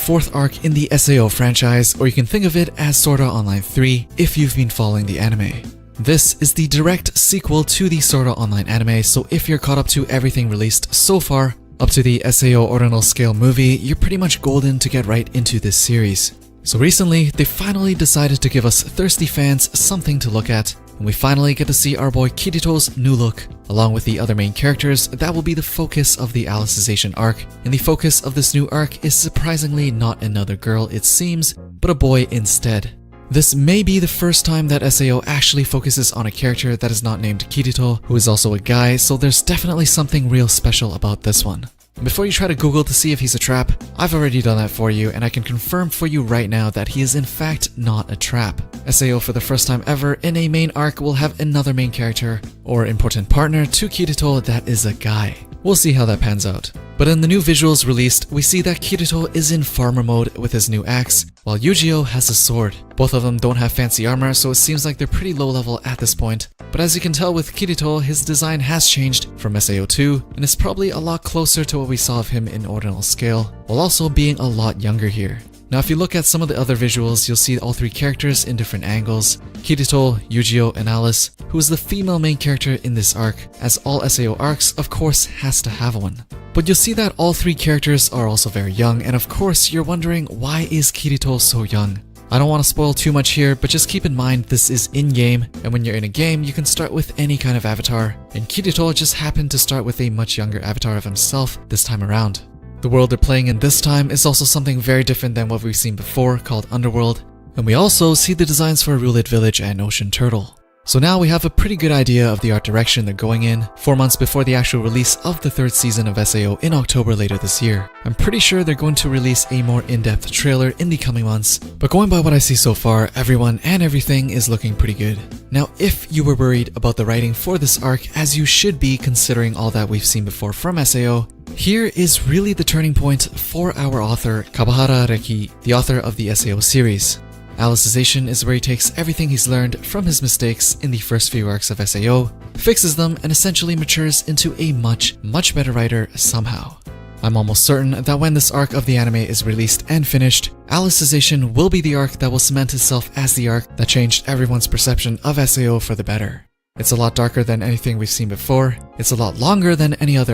4th arc in the SAO franchise, or you can think of it as Sword Art Online 3 if you've been following the anime. This is the direct sequel to the Sword Art Online anime, so if you're caught up to everything released so far, up to the SAO Ordinal Scale movie, you're pretty much golden to get right into this series. So recently, they finally decided to give us thirsty fans something to look at, and we finally get to see our boy Kirito's new look. Along with the other main characters, that will be the focus of the Alicization arc, and the focus of this new arc is surprisingly not another girl it seems, but a boy instead. This may be the first time that SAO actually focuses on a character that is not named Kirito, who is also a guy, so there's definitely something real special about this one. Before you try to Google to see if he's a trap, I've already done that for you, and I can confirm for you right now that he is in fact not a trap. SAO for the first time ever in a main arc will have another main character, or important partner to Kirito that is a guy. We'll see how that pans out. But in the new visuals released, we see that Kirito is in farmer mode with his new axe, while Yujiro has a sword. Both of them don't have fancy armor, so it seems like they're pretty low level at this point. But as you can tell with Kirito, his design has changed from SAO 2, and is probably a lot closer to what we saw of him in Ordinal Scale, while also being a lot younger here. Now if you look at some of the other visuals, you'll see all 3 characters in different angles: Kirito, Yujiro, and Alice, who is the female main character in this arc, as all SAO arcs of course has to have one. But you'll see that all 3 characters are also very young, and of course you're wondering, why is Kirito so young? I don't want to spoil too much here, but just keep in mind this is in-game, and when you're in a game you can start with any kind of avatar, and Kirito just happened to start with a much younger avatar of himself this time around. The world they're playing in this time is also something very different than what we've seen before, called Underworld, and we also see the designs for Ruled Village and Ocean Turtle. So now we have a pretty good idea of the art direction they're going in, 4 months before the actual release of the 3rd season of SAO in October later this year. I'm pretty sure they're going to release a more in-depth trailer in the coming months, but going by what I see so far, everyone and everything is looking pretty good. Now if you were worried about the writing for this arc, as you should be considering all that we've seen before from SAO, here is really the turning point for our author, Kabahara Reki, the author of the SAO series. Alicization is where he takes everything he's learned from his mistakes in the first few arcs of SAO, fixes them, and essentially matures into a much better writer somehow. I'm almost certain that when this arc of the anime is released and finished, Alicization will be the arc that will cement itself as the arc that changed everyone's perception of SAO for the better. It's a lot darker than anything we've seen before, it's a lot longer than any other